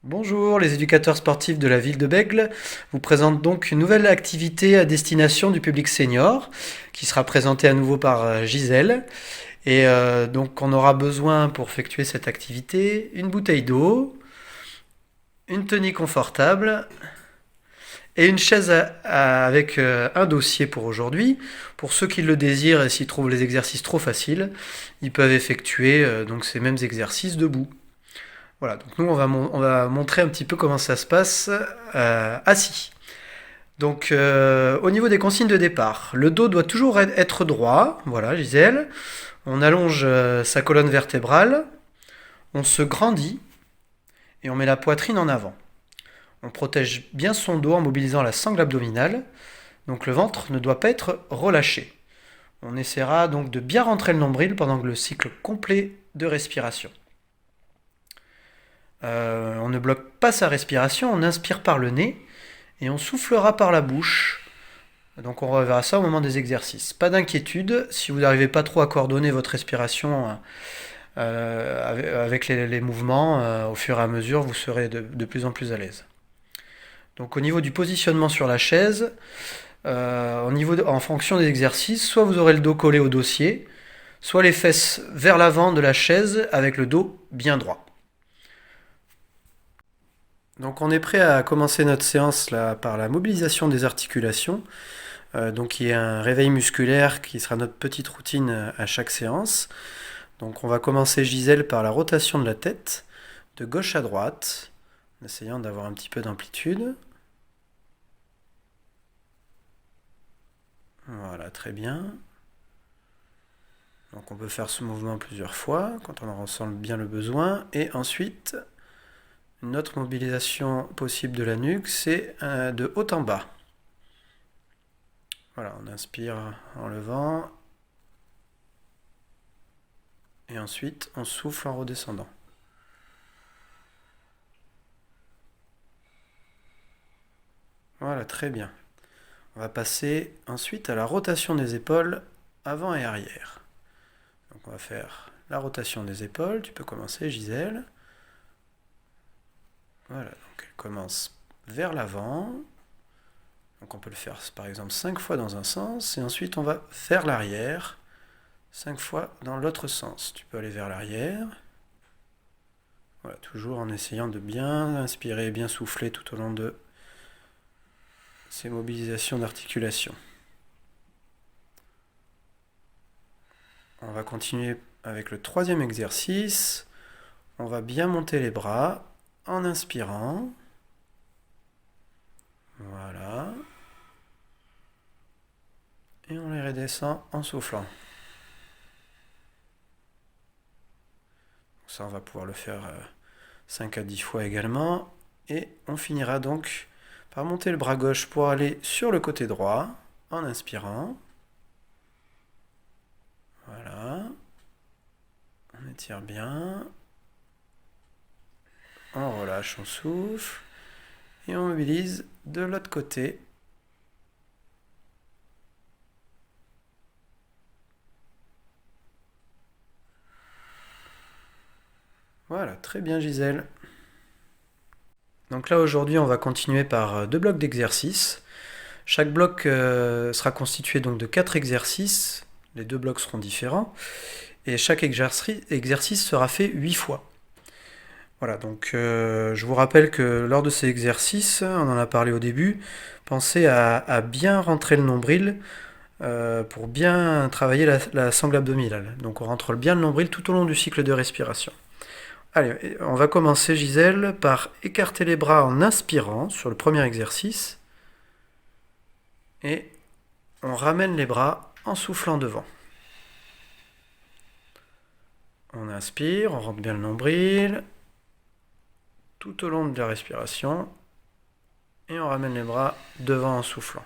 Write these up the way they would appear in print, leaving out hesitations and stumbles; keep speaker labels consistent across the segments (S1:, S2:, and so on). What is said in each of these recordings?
S1: Bonjour, les éducateurs sportifs de la ville de Bègle vous présentent donc une nouvelle activité à destination du public senior qui sera présentée à nouveau par Gisèle. Donc on aura besoin pour effectuer cette activité une bouteille d'eau, une tenue confortable et une chaise avec un dossier pour aujourd'hui. Pour ceux qui le désirent et s'ils trouvent les exercices trop faciles, ils peuvent effectuer donc ces mêmes exercices debout. Voilà, donc nous on va montrer un petit peu comment ça se passe assis. Donc au niveau des consignes de départ, le dos doit toujours être droit, voilà Gisèle. On allonge sa colonne vertébrale, on se grandit et on met la poitrine en avant. On protège bien son dos en mobilisant la sangle abdominale, donc le ventre ne doit pas être relâché. On essaiera donc de bien rentrer le nombril pendant le cycle complet de respiration. On ne bloque pas sa respiration, on inspire par le nez et on soufflera par la bouche. Donc on reverra ça au moment des exercices. Pas d'inquiétude, si vous n'arrivez pas trop à coordonner votre respiration avec les mouvements, au fur et à mesure, vous serez de plus en plus à l'aise. Donc au niveau du positionnement sur la chaise, en fonction des exercices, soit vous aurez le dos collé au dossier, soit les fesses vers l'avant de la chaise avec le dos bien droit. Donc on est prêt à commencer notre séance là, par la mobilisation des articulations. Donc il y a un réveil musculaire qui sera notre petite routine à chaque séance. Donc on va commencer Gisèle par la rotation de la tête, de gauche à droite, en essayant d'avoir un petit peu d'amplitude. Voilà, très bien. Donc on peut faire ce mouvement plusieurs fois quand on en ressent bien le besoin. Et ensuite, une autre mobilisation possible de la nuque, c'est de haut en bas. Voilà, on inspire en levant. Et ensuite, on souffle en redescendant. Voilà, très bien. On va passer ensuite à la rotation des épaules avant et arrière. Donc on va faire la rotation des épaules. Tu peux commencer, Gisèle. Voilà, donc elle commence vers l'avant. Donc on peut le faire par exemple 5 fois dans un sens. Et ensuite on va vers l'arrière. 5 fois dans l'autre sens. Tu peux aller vers l'arrière. Voilà, toujours en essayant de bien inspirer et bien souffler tout au long de ces mobilisations d'articulation. On va continuer avec le troisième exercice. On va bien monter les bras en inspirant. Voilà. Et on les redescend en soufflant. Ça, on va pouvoir le faire 5 à 10 fois également. Et on finira donc par monter le bras gauche pour aller sur le côté droit en inspirant. Voilà. On étire bien. On relâche, on souffle. Et on mobilise de l'autre côté. Voilà, très bien Gisèle. Donc là aujourd'hui on va continuer par deux blocs d'exercices. Chaque bloc sera constitué donc de 4 exercices. Les deux blocs seront différents. Et chaque exercice sera fait 8 fois. Voilà, donc je vous rappelle que lors de ces exercices, on en a parlé au début, pensez à bien rentrer le nombril pour bien travailler la sangle abdominale. Donc on rentre bien le nombril tout au long du cycle de respiration. Allez, on va commencer Gisèle par écarter les bras en inspirant sur le premier exercice. Et on ramène les bras en soufflant devant. On inspire, on rentre bien le nombril tout au long de la respiration et on ramène les bras devant en soufflant.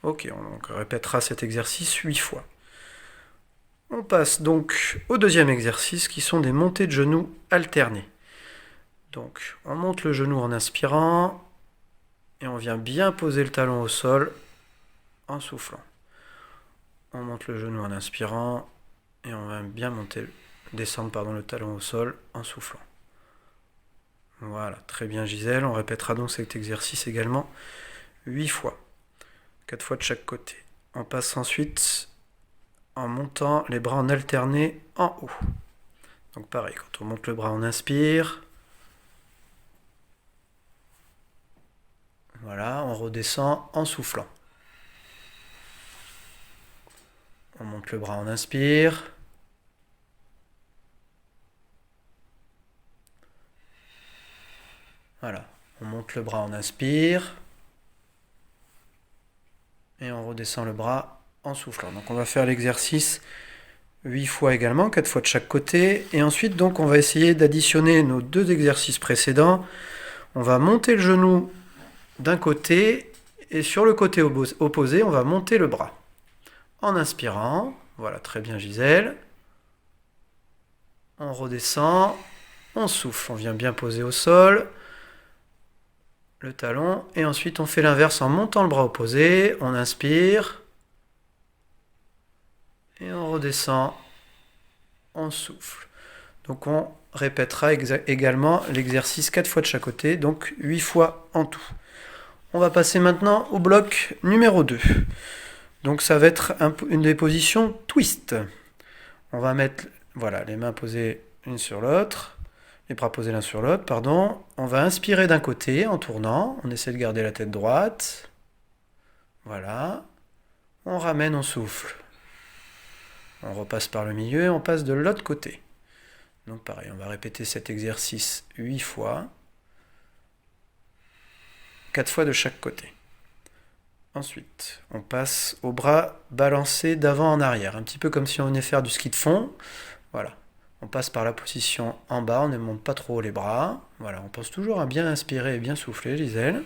S1: Ok, on répétera cet exercice 8 fois. On passe donc au deuxième exercice qui sont des montées de genoux alternées. Donc on monte le genou en inspirant et on vient bien poser le talon au sol en soufflant. On monte le genou en inspirant et on va bien descendre le talon au sol en soufflant. Voilà, très bien Gisèle. On répétera donc cet exercice également 8 fois. 4 fois de chaque côté. On passe ensuite en montant les bras en alterné en haut. Donc pareil, quand on monte le bras, on inspire. Voilà, on redescend en soufflant. On monte le bras, on inspire. Voilà, on monte le bras, on inspire. Et on redescend le bras en soufflant. Donc on va faire l'exercice 8 fois également, 4 fois de chaque côté. Et ensuite, donc, on va essayer d'additionner nos deux exercices précédents. On va monter le genou d'un côté et sur le côté opposé, on va monter le bras. En inspirant, voilà, très bien Gisèle. On redescend, on souffle, on vient bien poser au sol le talon. Et ensuite, on fait l'inverse en montant le bras opposé. On inspire. Et on redescend, on souffle. Donc on répétera également l'exercice 4 fois de chaque côté, donc 8 fois en tout. On va passer maintenant au bloc numéro 2. Donc ça va être une des positions twist. On va mettre voilà, les mains posées l'une sur l'autre, les bras posés l'un sur l'autre, pardon. On va inspirer d'un côté en tournant, on essaie de garder la tête droite. Voilà. On ramène, on souffle. On repasse par le milieu et on passe de l'autre côté. Donc pareil, on va répéter cet exercice 8 fois. 4 fois de chaque côté. Ensuite, on passe au bras balancé d'avant en arrière, un petit peu comme si on venait faire du ski de fond. Voilà. On passe par la position en bas, on ne monte pas trop les bras. Voilà, on pense toujours à bien inspirer et bien souffler, Gisèle.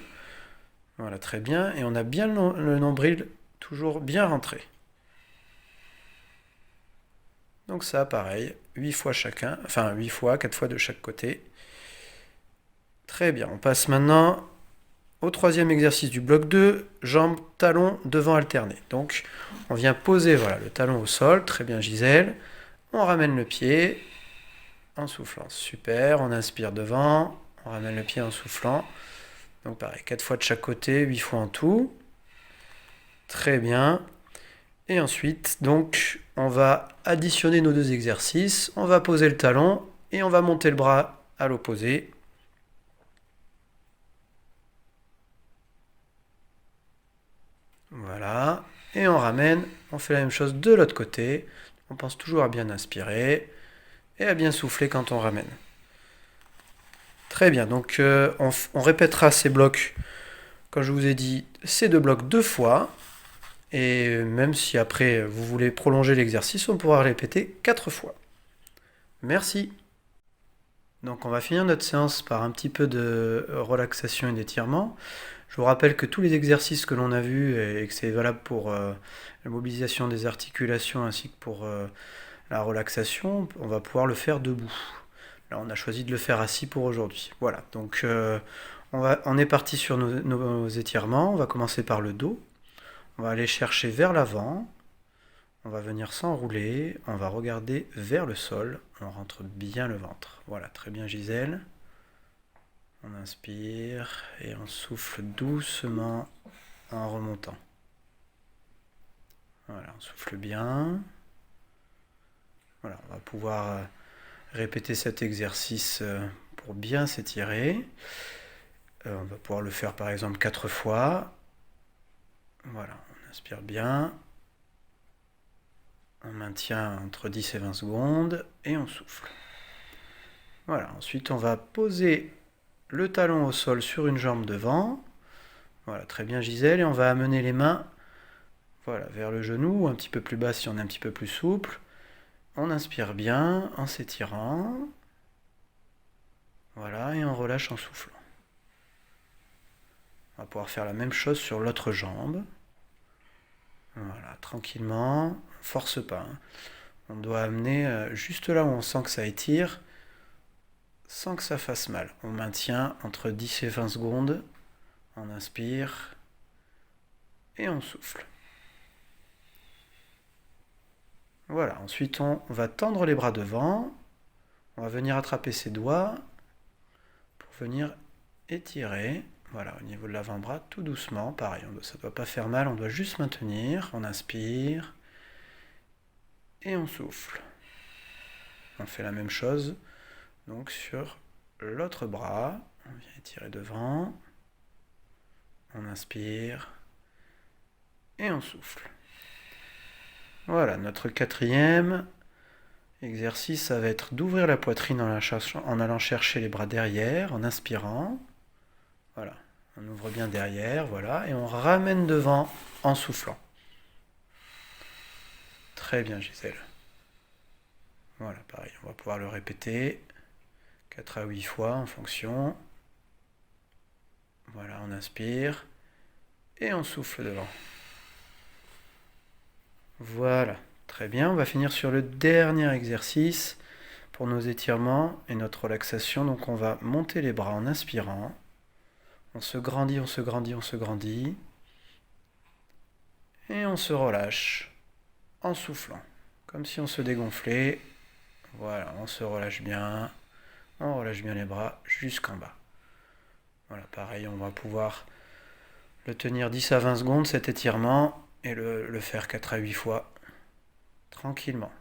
S1: Voilà, très bien. Et on a bien le nombril toujours bien rentré. Donc ça, pareil, 8 fois chacun, enfin 8 fois, 4 fois de chaque côté. Très bien, on passe maintenant au troisième exercice du bloc 2, jambes, talons, devant alternés. Donc on vient poser voilà, le talon au sol, très bien Gisèle. On ramène le pied en soufflant, super, on inspire devant, on ramène le pied en soufflant. Donc pareil, 4 fois de chaque côté, 8 fois en tout. Très bien. Et ensuite, donc, on va additionner nos deux exercices. On va poser le talon et on va monter le bras à l'opposé. Voilà. Et on ramène. On fait la même chose de l'autre côté. On pense toujours à bien inspirer et à bien souffler quand on ramène. Très bien. Donc, on répétera ces blocs, comme je vous ai dit, ces deux blocs 2 fois. Et même si après vous voulez prolonger l'exercice, on pourra répéter 4 fois. Merci. Donc on va finir notre séance par un petit peu de relaxation et d'étirement. Je vous rappelle que tous les exercices que l'on a vus et que c'est valable pour la mobilisation des articulations ainsi que pour la relaxation, on va pouvoir le faire debout. Là on a choisi de le faire assis pour aujourd'hui. Voilà, donc on est parti sur nos étirements. On va commencer par le dos. On va aller chercher vers l'avant. On va venir s'enrouler, on va regarder vers le sol, on rentre bien le ventre. Voilà, très bien Gisèle. On inspire et on souffle doucement en remontant. Voilà, on souffle bien. Voilà, on va pouvoir répéter cet exercice pour bien s'étirer. On va pouvoir le faire par exemple 4 fois. Voilà, on inspire bien. On maintient entre 10 et 20 secondes et on souffle. Voilà, ensuite on va poser le talon au sol sur une jambe devant. Voilà, très bien Gisèle. Et on va amener les mains voilà, vers le genou, un petit peu plus bas si on est un petit peu plus souple. On inspire bien en s'étirant. Voilà, et on relâche en soufflant. On va pouvoir faire la même chose sur l'autre jambe. Voilà, tranquillement, on ne force pas. On doit amener juste là où on sent que ça étire, sans que ça fasse mal. On maintient entre 10 et 20 secondes. On inspire et on souffle. Voilà, ensuite on va tendre les bras devant. On va venir attraper ses doigts pour venir étirer. Voilà, au niveau de l'avant-bras, tout doucement. Pareil, ça ne doit pas faire mal, on doit juste maintenir. On inspire. Et on souffle. On fait la même chose donc sur l'autre bras. On vient étirer devant. On inspire. Et on souffle. Voilà, notre quatrième exercice, ça va être d'ouvrir la poitrine en allant chercher les bras derrière, en inspirant. Voilà, on ouvre bien derrière, voilà, et on ramène devant en soufflant. Très bien, Gisèle. Voilà, pareil, on va pouvoir le répéter 4 à 8 fois en fonction. Voilà, on inspire et on souffle devant. Voilà, très bien, on va finir sur le dernier exercice pour nos étirements et notre relaxation. Donc on va monter les bras en inspirant. On se grandit, on se grandit, on se grandit. Et on se relâche en soufflant, comme si on se dégonflait. Voilà, on se relâche bien. On relâche bien les bras jusqu'en bas. Voilà, pareil, on va pouvoir le tenir 10 à 20 secondes, cet étirement, et le faire 4 à 8 fois, tranquillement.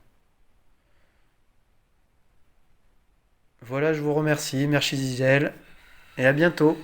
S1: Voilà, je vous remercie. Merci Gisèle, et à bientôt.